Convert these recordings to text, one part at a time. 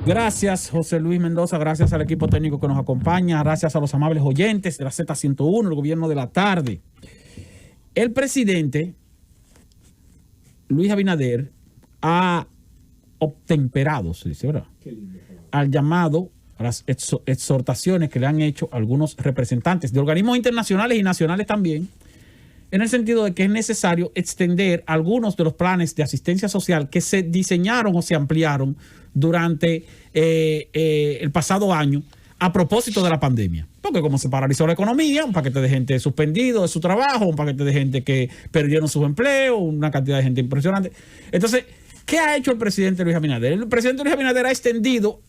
Gracias, José Luis Mendoza. Gracias al equipo técnico que nos acompaña. Gracias a los amables oyentes de la Z101, el gobierno de la tarde. El presidente Luis Abinader ha obtemperado, se dice, ¿verdad?, al llamado, a las exhortaciones que le han hecho algunos representantes de organismos internacionales y nacionales también, en el sentido de que es necesario extender algunos de los planes de asistencia social que se diseñaron o se ampliaron durante el pasado año a propósito de la pandemia. Porque como se paralizó la economía, un paquete de gente suspendido de su trabajo, un paquete de gente que perdieron sus empleos, una cantidad de gente impresionante. Entonces, ¿qué ha hecho el presidente Luis Abinader? El presidente Luis Abinader ha extendido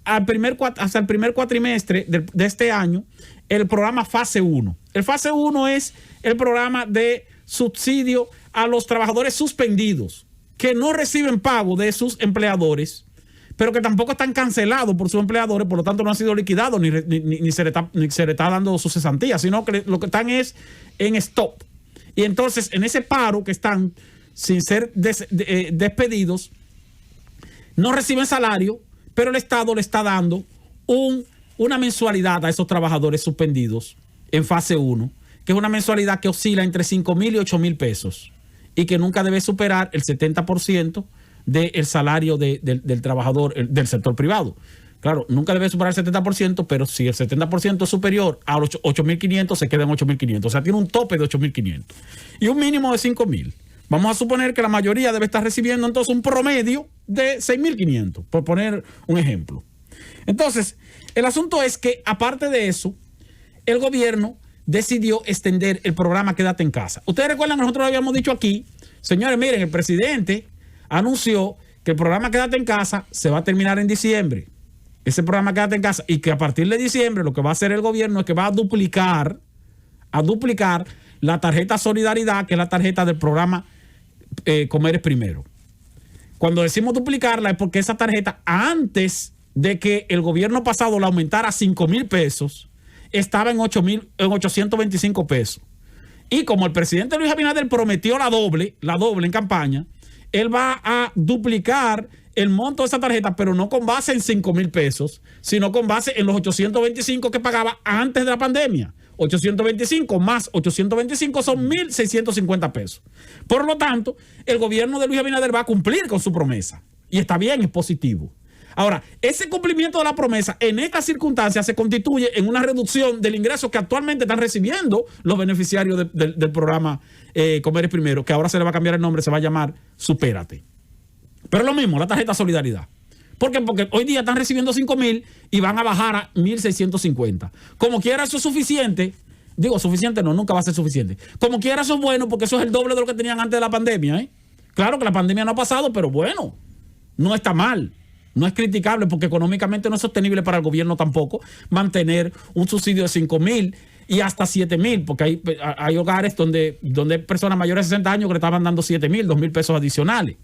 hasta el primer cuatrimestre de este año el programa Fase 1. El Fase 1 es el programa de subsidio a los trabajadores suspendidos que no reciben pago de sus empleadores, pero que tampoco están cancelados por sus empleadores, por lo tanto no han sido liquidados ni se le está dando su cesantía, sino que lo que están es en stop. Y entonces en ese paro que están sin ser despedidos, no reciben salario, pero el Estado le está dando una mensualidad a esos trabajadores suspendidos en fase 1, que es una mensualidad que oscila entre 5,000 y 8,000 pesos y que nunca debe superar el 70% del salario del trabajador del sector privado. Claro, nunca debe superar el 70%, pero si el 70% es superior a los 8,500, se queda en 8,500. O sea, tiene un tope de 8,500 y un mínimo de 5,000. Vamos a suponer que la mayoría debe estar recibiendo entonces un promedio de 6,500, por poner un ejemplo. Entonces, el asunto es que, aparte de eso, el gobierno decidió extender el programa Quédate en Casa. Ustedes recuerdan que nosotros habíamos dicho aquí, señores, miren, el presidente anunció que el programa Quédate en Casa se va a terminar en diciembre. Ese programa Quédate en Casa, y que a partir de diciembre lo que va a hacer el gobierno es que va a duplicar la tarjeta Solidaridad, que es la tarjeta del programa Comer es Primero. Cuando decimos duplicarla es porque esa tarjeta, antes de que el gobierno pasado la aumentara a 5,000 pesos, estaba en 825 pesos. Y como el presidente Luis Abinader prometió la doble en campaña, él va a duplicar el monto de esa tarjeta, pero no con base en 5,000 pesos, sino con base en los 825 que pagaba antes de la pandemia. 825 más 825 son 1,650 pesos. Por lo tanto, el gobierno de Luis Abinader va a cumplir con su promesa. Y está bien, es positivo. Ahora, ese cumplimiento de la promesa en estas circunstancias se constituye en una reducción del ingreso que actualmente están recibiendo los beneficiarios del programa Comer es Primero, que ahora se le va a cambiar el nombre, se va a llamar Supérate. Pero lo mismo, la tarjeta Solidaridad. ¿Por qué? Porque hoy día están recibiendo 5,000 y van a bajar a 1,650. Como quiera, eso es suficiente. Digo, suficiente no, nunca va a ser suficiente. Como quiera, eso es bueno, porque eso es el doble de lo que tenían antes de la pandemia, ¿eh? Claro que la pandemia no ha pasado, pero bueno, no está mal. No es criticable, porque económicamente no es sostenible para el gobierno tampoco mantener un subsidio de 5,000 y hasta 7,000, porque hay hogares donde hay personas mayores de 60 años que le estaban dando 7,000, 2,000 pesos adicionales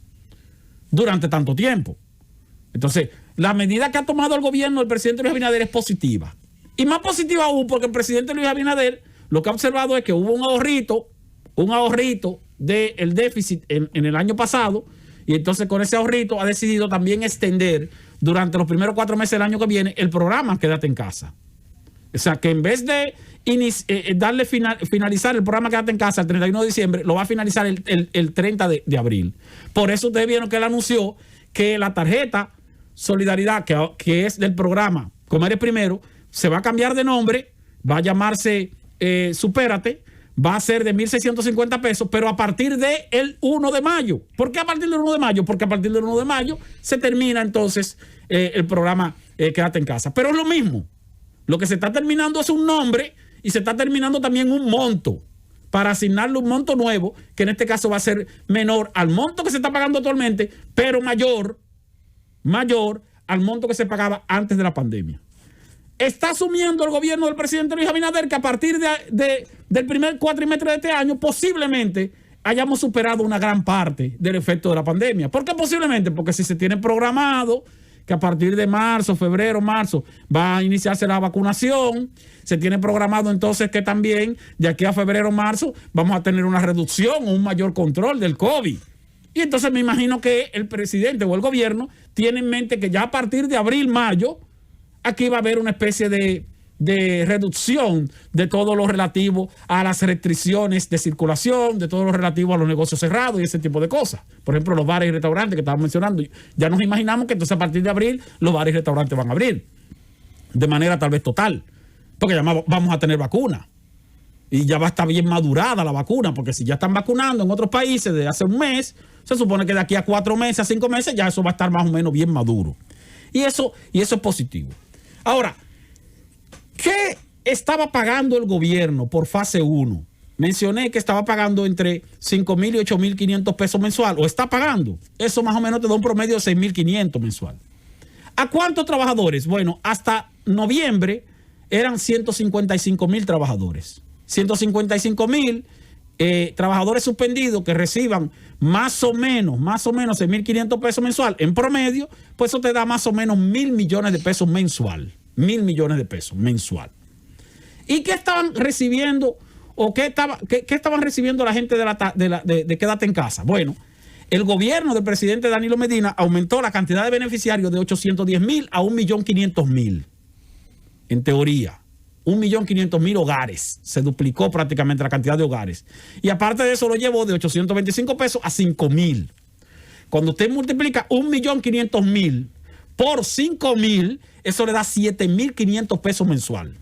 durante tanto tiempo. Entonces, la medida que ha tomado el gobierno del presidente Luis Abinader es positiva. Y más positiva aún porque el presidente Luis Abinader lo que ha observado es que hubo un ahorrito del déficit en el año pasado, y entonces con ese ahorrito ha decidido también extender durante los primeros 4 meses del año que viene el programa Quédate en Casa. O sea, que en vez de finalizar el programa Quédate en Casa el 31 de diciembre, lo va a finalizar el 30 de abril. Por eso ustedes vieron que él anunció que la tarjeta Solidaridad, que es del programa Comer es Primero, se va a cambiar de nombre, va a llamarse Supérate, va a ser de 1,650 pesos, pero a partir del 1 de mayo. ¿Por qué a partir del 1 de mayo? Porque a partir del 1 de mayo se termina entonces el programa Quédate en Casa. Pero es lo mismo. Lo que se está terminando es un nombre y se está terminando también un monto para asignarle un monto nuevo, que en este caso va a ser menor al monto que se está pagando actualmente, pero mayor al monto que se pagaba antes de la pandemia. Está asumiendo el gobierno del presidente Luis Abinader que a partir del primer cuatrimestre de este año posiblemente hayamos superado una gran parte del efecto de la pandemia. ¿Por qué posiblemente? Porque si se tiene programado que a partir de febrero, marzo, va a iniciarse la vacunación, se tiene programado entonces que también de aquí a febrero, marzo, vamos a tener una reducción o un mayor control del COVID. Y entonces me imagino que el presidente o el gobierno tiene en mente que ya a partir de abril, mayo, aquí va a haber una especie de reducción de todo lo relativo a las restricciones de circulación, de todo lo relativo a los negocios cerrados y ese tipo de cosas. Por ejemplo, los bares y restaurantes que estaban mencionando, ya nos imaginamos que entonces a partir de abril los bares y restaurantes van a abrir de manera tal vez total, porque ya vamos a tener vacuna y ya va a estar bien madurada la vacuna, porque si ya están vacunando en otros países desde hace un mes, se supone que de aquí a 4 meses, a 5 meses, ya eso va a estar más o menos bien maduro. Y eso es positivo. Ahora, ¿qué estaba pagando el gobierno por fase 1? Mencioné que estaba pagando entre 5,000 y 8,500 pesos mensual, o está pagando. Eso más o menos te da un promedio de 6,500 mensual. ¿A cuántos trabajadores? Bueno, hasta noviembre eran 155,000 trabajadores. 155,000 trabajadores suspendidos que reciban más o menos 6,500 pesos mensual en promedio, pues eso te da más o menos 1,000 millones de pesos mensual. 1,000 millones de pesos mensual. ¿Y qué estaban recibiendo o qué estaban recibiendo la gente de Quédate en Casa? Bueno, el gobierno del presidente Danilo Medina aumentó la cantidad de beneficiarios de 810,000 a 1,500,000. En teoría, 1,500,000 hogares. Se duplicó prácticamente la cantidad de hogares. Y aparte de eso lo llevó de 825 pesos a 5,000. Cuando usted multiplica 1,500,000 por 5,000, eso le da 7,500 pesos mensual.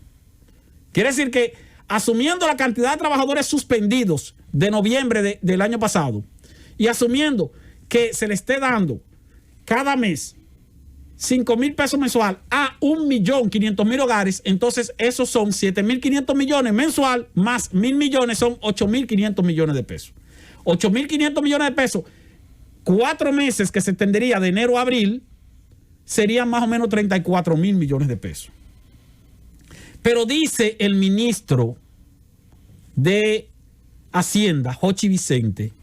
Quiere decir que, asumiendo la cantidad de trabajadores suspendidos de noviembre del año pasado y asumiendo que se le esté dando cada mes 5,000 pesos mensual a 1,500,000 hogares, entonces esos son 7,500 millones mensual más 1,000 millones, son 8,500 millones de pesos. 8,500 millones de pesos, 4 meses que se extendería de enero a abril, serían más o menos 34,000 millones de pesos. Pero dice el ministro de Hacienda, Jochi Vicente,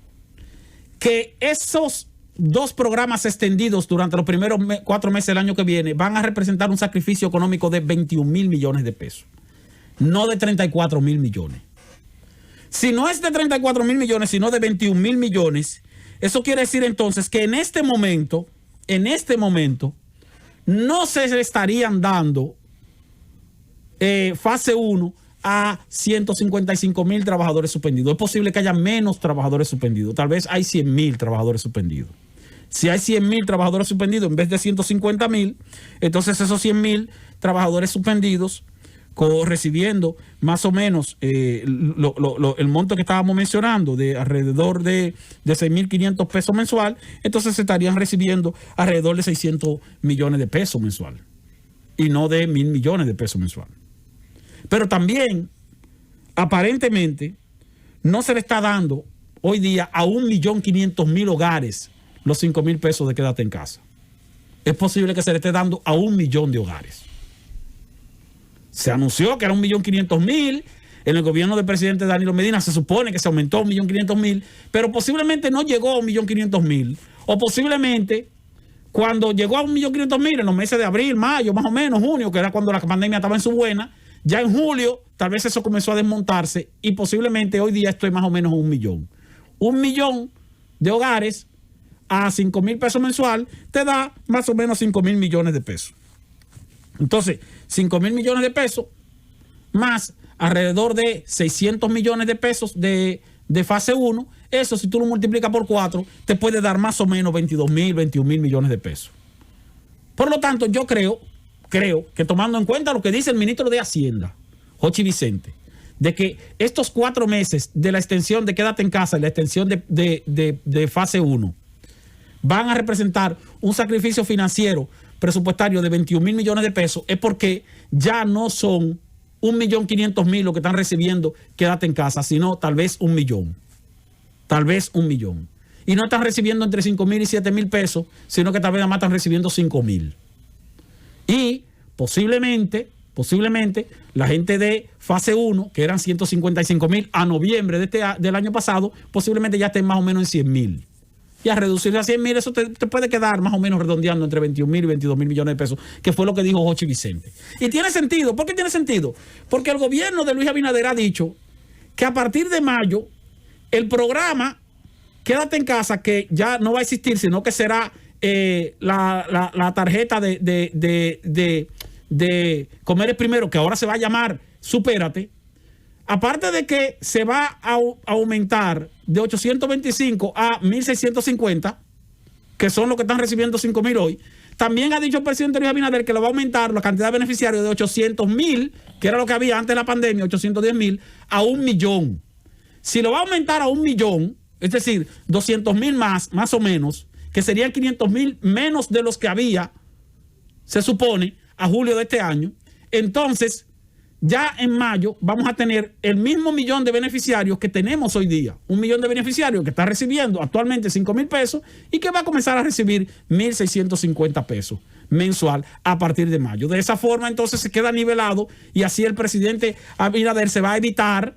que esos 2 programas extendidos durante los primeros 4 meses del año que viene van a representar un sacrificio económico de 21,000 millones de pesos, no de 34,000 millones. Si no es de 34,000 millones, sino de 21,000 millones, eso quiere decir entonces que en este momento, no se le estarían dando fase 1 a 155,000 trabajadores suspendidos. Es posible que haya menos trabajadores suspendidos. Tal vez hay 100,000 trabajadores suspendidos. Si hay 100,000 trabajadores suspendidos en vez de 150,000, entonces esos 100,000 trabajadores suspendidos recibiendo más o menos el monto que estábamos mencionando de alrededor de 6,500 pesos mensual, entonces se estarían recibiendo alrededor de 600 millones de pesos mensual y no de 1,000 millones de pesos mensual. Pero también, aparentemente, no se le está dando hoy día a 1,500,000 hogares los 5,000 pesos de Quédate en Casa. Es posible que se le esté dando a 1,000,000 de hogares. Se anunció que era 1,500,000. En el gobierno del presidente Danilo Medina se supone que se aumentó a 1,500,000, pero posiblemente no llegó a 1,500,000. O posiblemente, cuando llegó a 1,500,000 en los meses de abril, mayo, más o menos, junio, que era cuando la pandemia estaba en su buena, ya en julio tal vez eso comenzó a desmontarse y posiblemente hoy día esto es más o menos 1,000,000. 1,000,000 de hogares a 5,000 pesos mensual te da más o menos 5,000 millones de pesos. Entonces, 5,000 millones de pesos más alrededor de 600 millones de pesos de fase 1, eso si tú lo multiplicas por 4, te puede dar más o menos 22,000, 21,000 millones de pesos. Por lo tanto, yo creo que tomando en cuenta lo que dice el ministro de Hacienda, Jochi Vicente, de que estos 4 meses de la extensión de Quédate en Casa y la extensión de fase 1 van a representar un sacrificio financiero presupuestario de 21,000 millones de pesos, es porque ya no son 1,500,000 lo que están recibiendo Quédate en Casa, sino tal vez 1,000,000. Tal vez 1,000,000. Y no están recibiendo entre 5,000 y 7,000 pesos, sino que tal vez además están recibiendo 5,000. Y posiblemente la gente de fase 1, que eran 155,000 a noviembre del año pasado, posiblemente ya estén más o menos en 100,000. Y a reducirse a 100,000, eso te puede quedar más o menos redondeando entre 21,000 y 22,000 millones de pesos, que fue lo que dijo Jochi Vicente. Y tiene sentido. ¿Por qué tiene sentido? Porque el gobierno de Luis Abinader ha dicho que a partir de mayo el programa quédate en casa, que ya no va a existir, sino que será la tarjeta de comer el primero, que ahora se va a llamar Supérate. Aparte de que se va a aumentar de 825 a 1.650, que son los que están recibiendo 5.000 hoy, también ha dicho el presidente Luis Abinader que lo va a aumentar la cantidad de beneficiarios de 800.000, que era lo que había antes de la pandemia, 810.000, a 1.000.000. Si lo va a aumentar a 1.000.000, es decir, 200.000 más o menos, que serían 500.000 menos de los que había, se supone, a julio de este año, entonces ya en mayo vamos a tener el mismo millón de beneficiarios que tenemos hoy día. 1 millón de beneficiarios que está recibiendo actualmente 5.000 pesos y que va a comenzar a recibir 1.650 pesos mensual a partir de mayo. De esa forma entonces se queda nivelado y así el presidente Abinader se va a evitar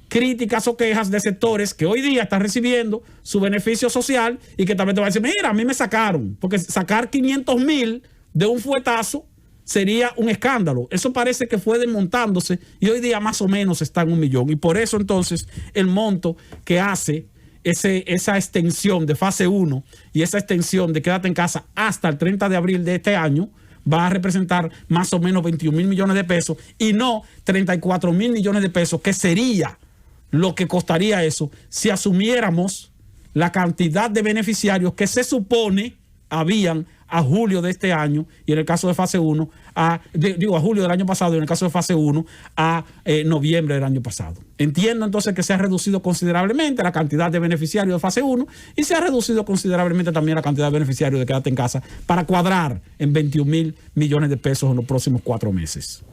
críticas o quejas de sectores que hoy día están recibiendo su beneficio social y que también te va a decir, mira, a mí me sacaron, porque sacar 500.000 de un fuetazo sería un escándalo. Eso parece que fue desmontándose y hoy día más o menos está en 1 millón. Y por eso entonces el monto que hace esa extensión de fase 1 y esa extensión de quédate en casa hasta el 30 de abril de este año va a representar más o menos 21.000 millones de pesos y no 34.000 millones de pesos, que sería lo que costaría eso si asumiéramos la cantidad de beneficiarios que se supone habían a julio de este año, y en el caso de fase 1, a julio del año pasado, y en el caso de fase 1, a noviembre del año pasado. Entiendo entonces que se ha reducido considerablemente la cantidad de beneficiarios de fase 1 y se ha reducido considerablemente también la cantidad de beneficiarios de quédate en casa para cuadrar en 21.000 millones de pesos en los próximos 4 meses.